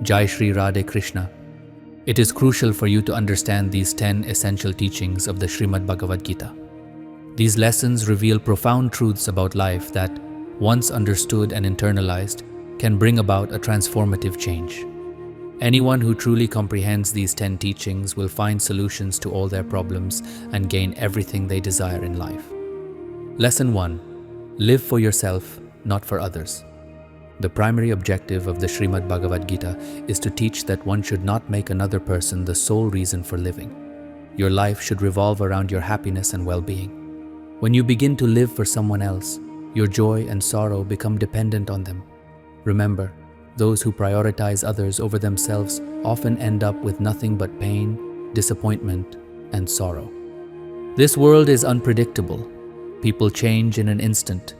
Jai Shri Radhe Krishna. It is crucial for you to understand these 10 essential teachings of the Srimad Bhagavad Gita. These lessons reveal profound truths about life that, once understood and internalized, can bring about a transformative change. Anyone who truly comprehends these 10 teachings will find solutions to all their problems and gain everything they desire in life. Lesson 1. Live for yourself, not for others. The primary objective of the Srimad Bhagavad Gita is to teach that one should not make another person the sole reason for living. Your life should revolve around your happiness and well-being. When you begin to live for someone else, your joy and sorrow become dependent on them. Remember, those who prioritize others over themselves often end up with nothing but pain, disappointment, and sorrow. This world is unpredictable. People change in an instant.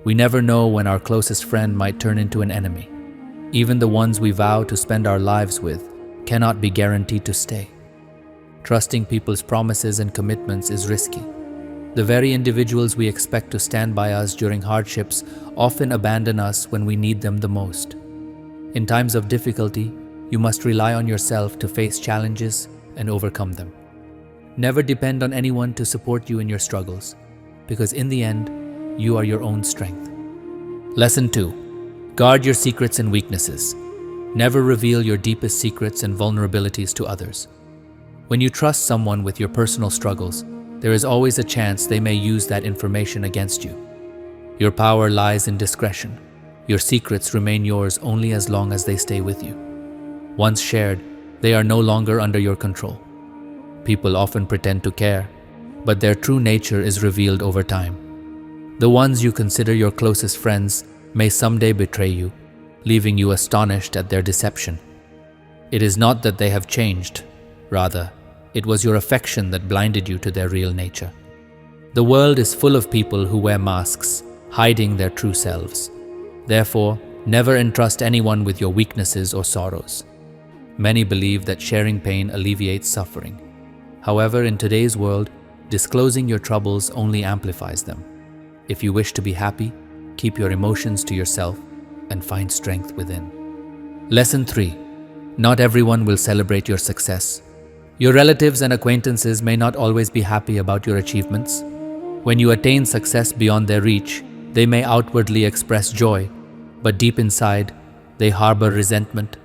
We never know when our closest friend might turn into an enemy. Even the ones we vow to spend our lives with cannot be guaranteed to stay. Trusting people's promises and commitments is risky. The very individuals we expect to stand by us during hardships often abandon us when we need them the most. In times of difficulty, you must rely on yourself to face challenges and overcome them. Never depend on anyone to support you in your struggles, because in the end, you are your own strength. Lesson 2. Guard your secrets and weaknesses. Never reveal your deepest secrets and vulnerabilities to others. When you trust someone with your personal struggles, there is always a chance they may use that information against you. Your power lies in discretion. Your secrets remain yours only as long as they stay with you. Once shared, they are no longer under your control. People often pretend to care, but their true nature is revealed over time. The ones you consider your closest friends may someday betray you, leaving you astonished at their deception. It is not that they have changed. Rather, it was your affection that blinded you to their real nature. The world is full of people who wear masks, hiding their true selves. Therefore, never entrust anyone with your weaknesses or sorrows. Many believe that sharing pain alleviates suffering. However, in today's world, disclosing your troubles only amplifies them. If you wish to be happy, keep your emotions to yourself and find strength within. Lesson 3. Not everyone will celebrate your success. Your relatives and acquaintances may not always be happy about your achievements. When you attain success beyond their reach, they may outwardly express joy, but deep inside, they harbor resentment.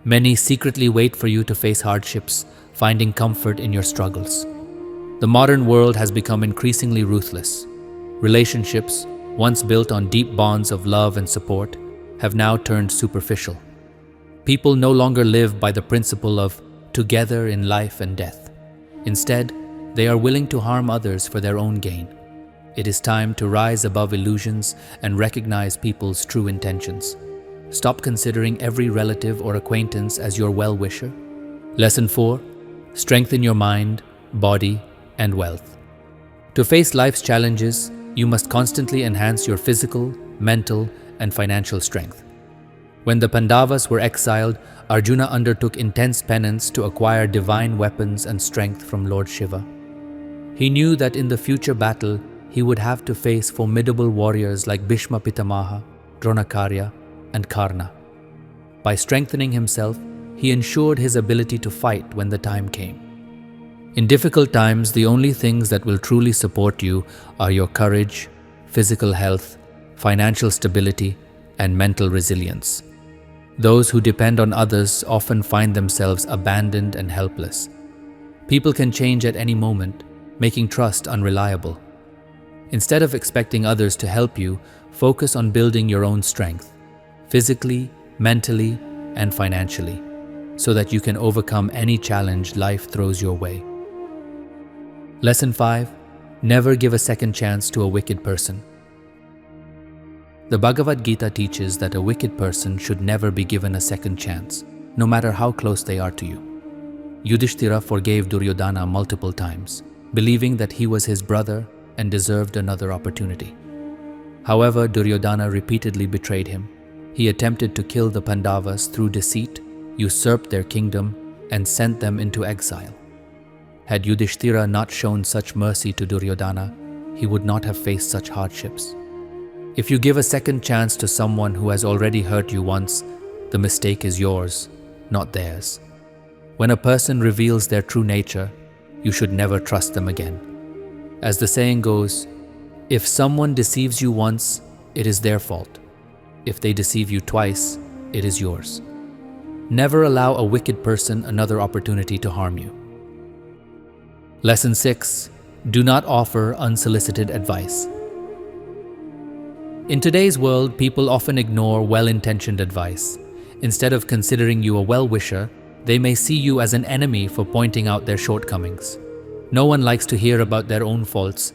Many secretly wait for you to face hardships, finding comfort in your struggles. The modern world has become increasingly ruthless. Relationships, once built on deep bonds of love and support, have now turned superficial. People no longer live by the principle of together in life and death. Instead, they are willing to harm others for their own gain. It is time to rise above illusions and recognize people's true intentions. Stop considering every relative or acquaintance as your well-wisher. Lesson 4. Strengthen your mind, body, and wealth. To face life's challenges, you must constantly enhance your physical, mental, and financial strength. When the Pandavas were exiled, Arjuna undertook intense penance to acquire divine weapons and strength from Lord Shiva. He knew that in the future battle, he would have to face formidable warriors like Bhishma Pitamaha, Dronakarya, and Karna. By strengthening himself, he ensured his ability to fight when the time came. In difficult times, the only things that will truly support you are your courage, physical health, financial stability, and mental resilience. Those who depend on others often find themselves abandoned and helpless. People can change at any moment, making trust unreliable. Instead of expecting others to help you, focus on building your own strength, physically, mentally, and financially, so that you can overcome any challenge life throws your way. Lesson 5. Never give a second chance to a wicked person. The Bhagavad Gita teaches that a wicked person should never be given a second chance, no matter how close they are to you. Yudhishthira forgave Duryodhana multiple times, believing that he was his brother and deserved another opportunity. However, Duryodhana repeatedly betrayed him. He attempted to kill the Pandavas through deceit, usurped their kingdom, and sent them into exile. Had Yudhishthira not shown such mercy to Duryodhana, he would not have faced such hardships. If you give a second chance to someone who has already hurt you once, the mistake is yours, not theirs. When a person reveals their true nature, you should never trust them again. As the saying goes, if someone deceives you once, it is their fault. If they deceive you twice, it is yours. Never allow a wicked person another opportunity to harm you. Lesson 6. Do not offer unsolicited advice. In today's world, people often ignore well-intentioned advice. Instead of considering you a well-wisher, they may see you as an enemy for pointing out their shortcomings. No one likes to hear about their own faults,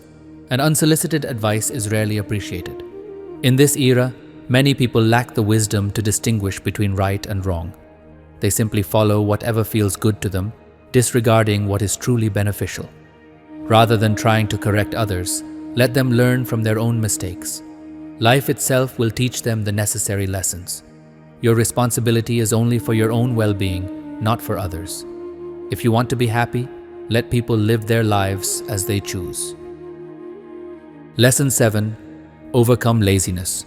and unsolicited advice is rarely appreciated. In this era, many people lack the wisdom to distinguish between right and wrong. They simply follow whatever feels good to them, disregarding what is truly beneficial. Rather than trying to correct others, let them learn from their own mistakes. Life itself will teach them the necessary lessons. Your responsibility is only for your own well-being, not for others. If you want to be happy, let people live their lives as they choose. Lesson 7. Overcome laziness.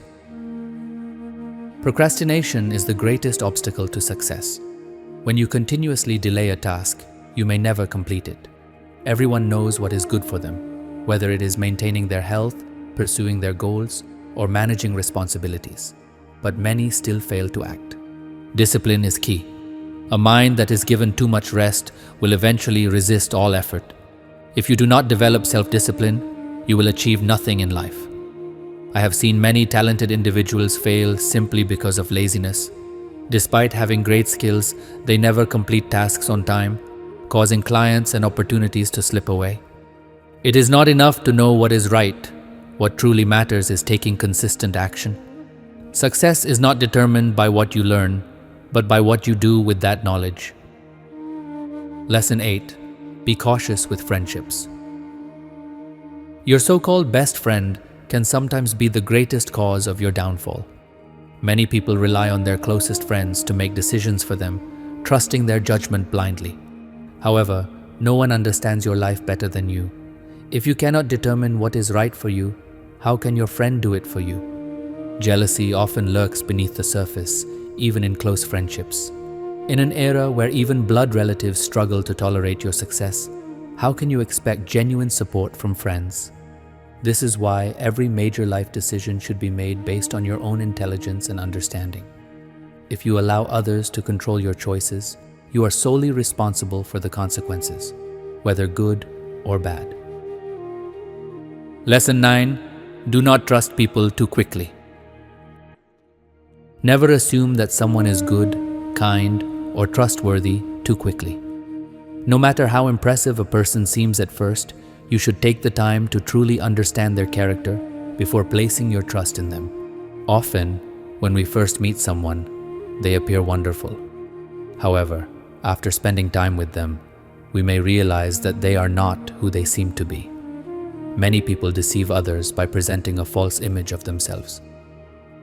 Procrastination is the greatest obstacle to success. When you continuously delay a task, you may never complete it. Everyone knows what is good for them, whether it is maintaining their health, pursuing their goals, or managing responsibilities. But many still fail to act. Discipline is key. A mind that is given too much rest will eventually resist all effort. If you do not develop self-discipline, you will achieve nothing in life. I have seen many talented individuals fail simply because of laziness. Despite having great skills, they never complete tasks on time, causing clients and opportunities to slip away. It is not enough to know what is right. What truly matters is taking consistent action. Success is not determined by what you learn, but by what you do with that knowledge. Lesson 8. Be cautious with friendships. Your so-called best friend can sometimes be the greatest cause of your downfall. Many people rely on their closest friends to make decisions for them, trusting their judgment blindly. However, no one understands your life better than you. If you cannot determine what is right for you, how can your friend do it for you? Jealousy often lurks beneath the surface, even in close friendships. In an era where even blood relatives struggle to tolerate your success, how can you expect genuine support from friends? This is why every major life decision should be made based on your own intelligence and understanding. If you allow others to control your choices, you are solely responsible for the consequences, whether good or bad. Lesson 9. Do not trust people too quickly. Never assume that someone is good, kind, or trustworthy too quickly. No matter how impressive a person seems at first, you should take the time to truly understand their character before placing your trust in them. Often, when we first meet someone, they appear wonderful. However, after spending time with them, we may realize that they are not who they seem to be. Many people deceive others by presenting a false image of themselves.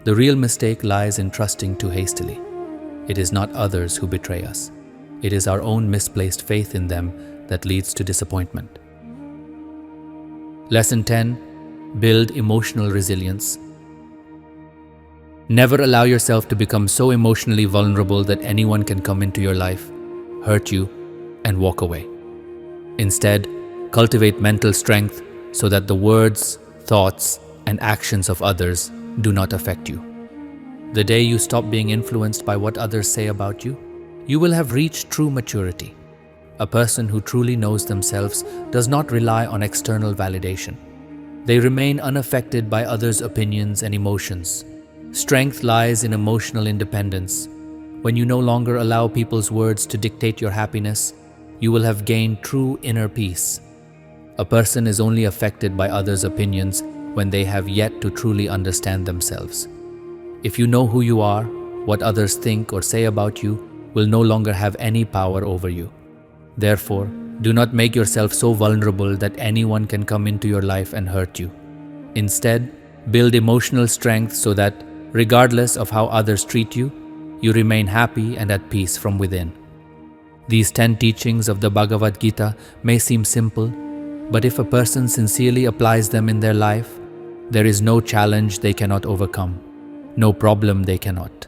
The real mistake lies in trusting too hastily. It is not others who betray us. It is our own misplaced faith in them that leads to disappointment. Lesson 10. Build emotional resilience. Never allow yourself to become so emotionally vulnerable that anyone can come into your life, hurt you, and walk away. Instead, cultivate mental strength so that the words, thoughts, and actions of others do not affect you. The day you stop being influenced by what others say about you, you will have reached true maturity. A person who truly knows themselves does not rely on external validation. They remain unaffected by others' opinions and emotions. Strength lies in emotional independence. When you no longer allow people's words to dictate your happiness, you will have gained true inner peace. A person is only affected by others' opinions when they have yet to truly understand themselves. If you know who you are, what others think or say about you will no longer have any power over you. Therefore, do not make yourself so vulnerable that anyone can come into your life and hurt you. Instead, build emotional strength so that, regardless of how others treat you, you remain happy and at peace from within. These 10 teachings of the Bhagavad Gita may seem simple, but if a person sincerely applies them in their life, There is no challenge they cannot overcome, no problem they cannot